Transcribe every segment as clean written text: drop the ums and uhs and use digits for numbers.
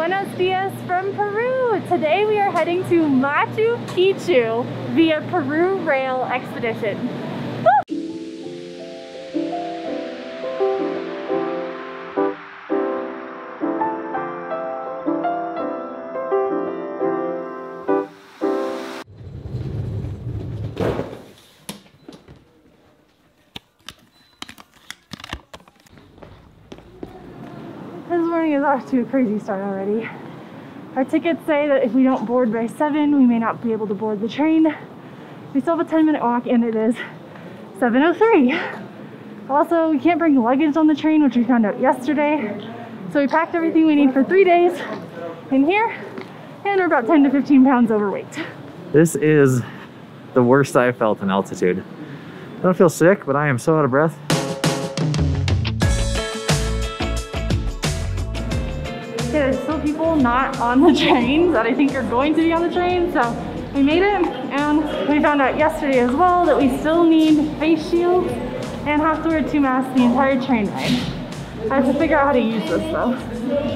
Buenos dias from Peru. Today we are heading to Machu Picchu via Peru Rail Expedition. This morning is off to a crazy start already. Our tickets say that if we don't board by 7, we may not be able to board the train. We still have a 10-minute walk and it is 7:03. Also, we can't bring luggage on the train, which we found out yesterday. So we packed everything we need for 3 days in here, and we're about 10 to 15 pounds overweight. This is the worst I've felt in altitude. I don't feel sick, but I am so out of breath. There's still people not on the train that I think are going to be on the train, so we made it, and we found out yesterday as well that we still need face shields and have to wear 2 masks the entire train ride. I have to figure out how to use this though,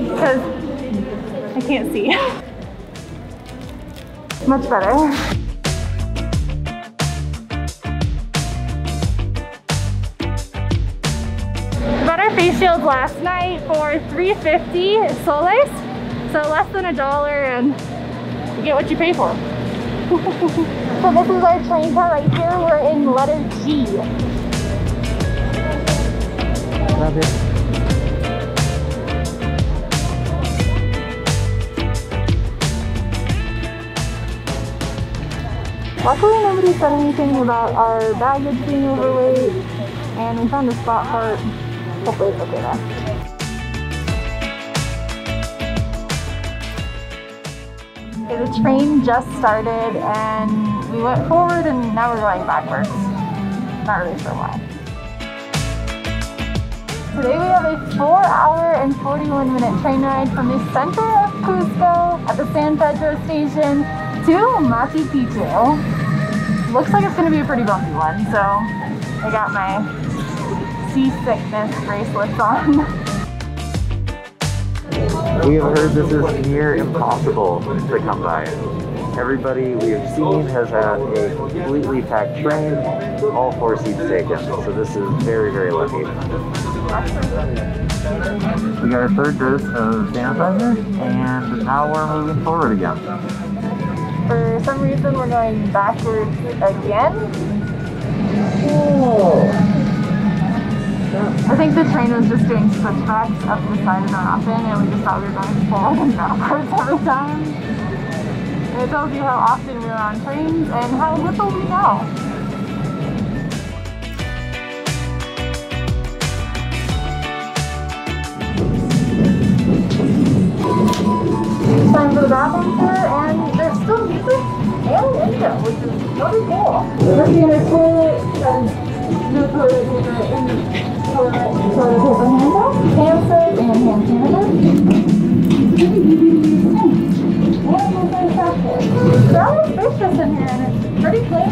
because I can't see. Much better. Face shields last night for 350 soles, so less than $1, and you get what you pay for. So this is our train car right here. We're in letter G. Love it. Luckily nobody said anything about our baggage being overweight, and we found a spot part. Hopefully it's okay though. Okay, the train just started and we went forward and now we're going backwards. Not really sure why. Today we have a 4-hour and 41-minute train ride from the center of Cusco at the San Pedro station to Machu Picchu. Looks like it's going to be a pretty bumpy one, so I got my seasickness bracelets on. We have heard this is near impossible to come by. Everybody we have seen has had a completely packed train, all 4 seats taken, so this is very, very lucky. We got our 3rd dose of sanitizer, and now we're moving forward again. For some reason we're going backwards again. Oh. I think the train was just doing switchbacks up the side of the mountain, and we just thought we were going forward and backwards every time. And it tells you how often we're on trains and how little we know. Time for the bathroom tour, and there's still music and window, which is really cool. We're seeing a toilet, no toilet paper in the toilet paper handle, hand soap, and hand sanitizer. They're all spacious in here, and it's pretty clean.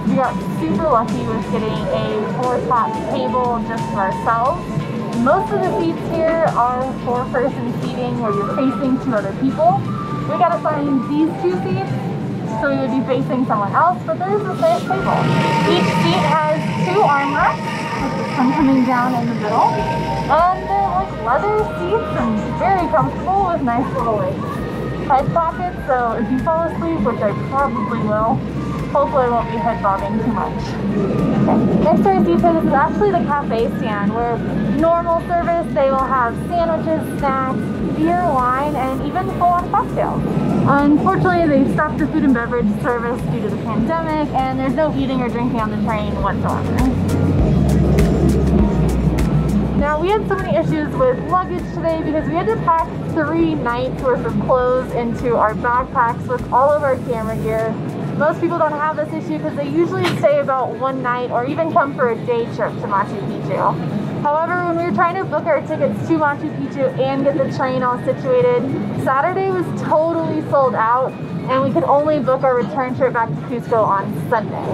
We got super lucky with getting a 4-top table just for ourselves. Most of the seats here are 4-person seating where you're facing 2 other people. We got to find these 2 seats, so we would be facing someone else, but there is a nice table. Each seat has 2 armrests, with the sun coming down in the middle, and they're like leather seats and very comfortable with nice little head pockets, so if you fall asleep, which I probably will, hopefully I won't be head bobbing too much. Okay. Next to our seats, this is actually the cafe stand, where normal service they will have sandwiches, snacks, beer, wine, and even full-on cocktails. Unfortunately, they stopped the food and beverage service due to the pandemic, and there's no eating or drinking on the train whatsoever. Now, we had so many issues with luggage today because we had to pack 3 nights worth of clothes into our backpacks with all of our camera gear. Most people don't have this issue because they usually stay about 1 night or even come for a day trip to Machu Picchu. However, when we were trying to book our tickets to Machu Picchu and get the train all situated, Saturday was totally sold out. and we could only book our return trip back to Cusco on Sunday.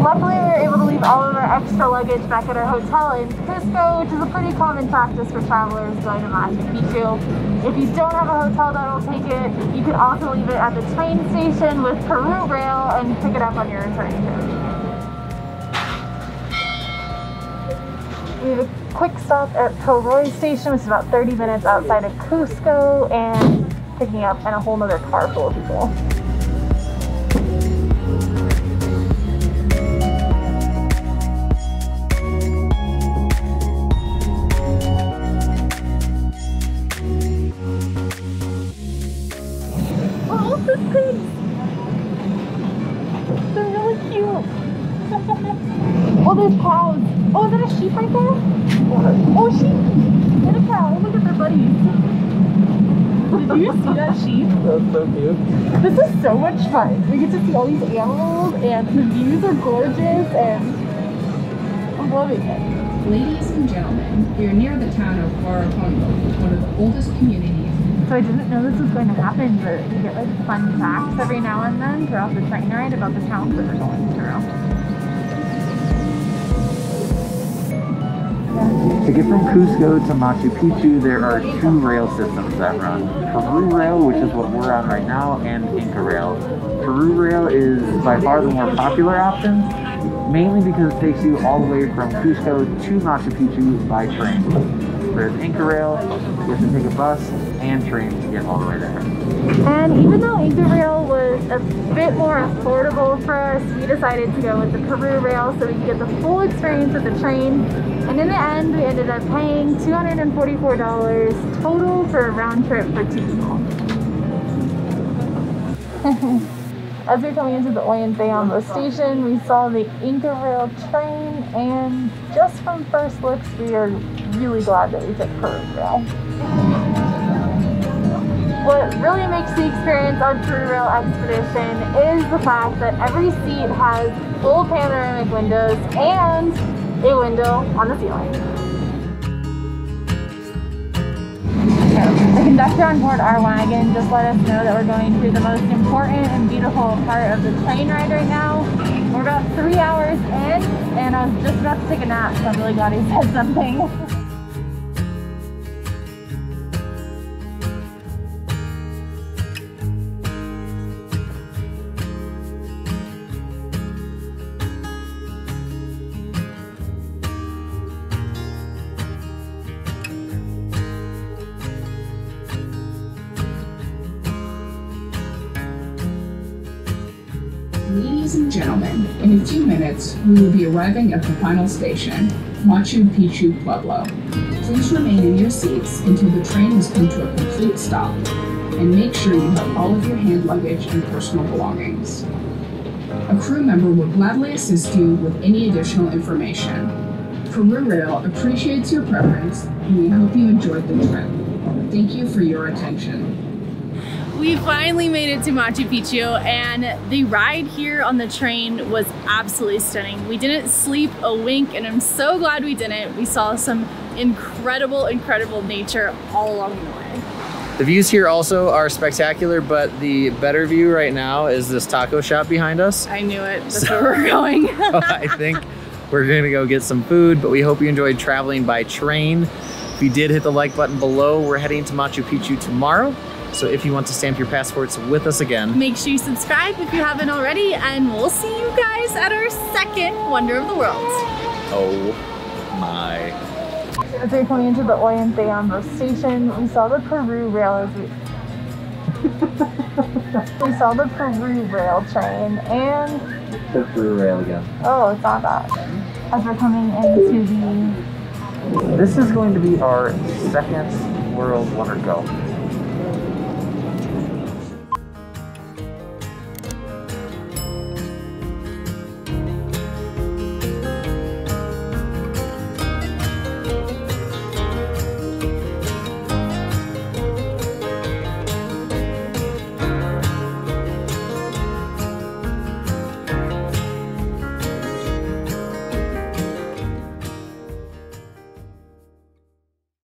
Luckily, we were able to leave all of our extra luggage back at our hotel in Cusco, which is a pretty common practice for travelers going to Machu Picchu. If you don't have a hotel that'll take it, you can also leave it at the train station with Peru Rail and pick it up on your return trip. We have a quick stop at Kilroy Station, which is about 30 minutes outside of Cusco, and picking up in a whole nother car full of people. Oh, the pigs! They're really cute. Oh, there's cows. Oh, is that a sheep right there? Oh, sheep! And a cow. Look at their buddies. Did you see that sheep? That's so cute. This is so much fun. We get to see all these animals, and the views are gorgeous, and I'm loving it. Ladies and gentlemen, we are near the town of Guarahondo, one of the oldest communities. So I didn't know this was going to happen, but we get like fun facts every now and then throughout the train ride about the towns that we're going through. To get from Cusco to Machu Picchu, there are two rail systems that run. Peru Rail, which is what we're on right now, and Inca Rail. Peru Rail is by far the more popular option, mainly because it takes you all the way from Cusco to Machu Picchu by train. Whereas Inca Rail, you have to take a bus and train to get all the way there. And even though Inca Rail was a bit more affordable for us, we decided to go with the Peru Rail so we could get the full experience of the train. And in the end, we ended up paying $244 total for a round trip for 2 people. As we were coming into the Ollantaytambo station, we saw the Inca Rail train, and just from first looks, we are really glad that we took Peru Rail. What really makes the experience on Peru Rail Expedition is the fact that every seat has full panoramic windows and a window on the ceiling. The conductor on board our wagon just let us know that we're going through the most important and beautiful part of the train ride right now. We're about 3 hours in, and I was just about to take a nap, so I'm really glad he said something. Ladies and gentlemen, in a few minutes, we will be arriving at the final station, Machu Picchu Pueblo. Please remain in your seats until the train has come to a complete stop, and make sure you have all of your hand luggage and personal belongings. A crew member will gladly assist you with any additional information. Peru Rail appreciates your preference, and we hope you enjoyed the trip. Thank you for your attention. We finally made it to Machu Picchu, and the ride here on the train was absolutely stunning. We didn't sleep a wink, and I'm so glad we didn't. We saw some incredible, incredible nature all along the way. The views here also are spectacular, but the better view right now is this taco shop behind us. I knew it. That's where we're going. I think we're gonna go get some food, but we hope you enjoyed traveling by train. If you did, hit the like button below. We're heading to Machu Picchu tomorrow. So if you want to stamp your passports with us again, make sure you subscribe if you haven't already, and we'll see you guys at our second Wonder of the World. Oh my. As we were coming into the Ollantaytambo station, we saw the Peru Rail we saw the Peru Rail train, and The Peru Rail again. oh, it's not that. As we're coming into This is going to be our second World Wonder Go.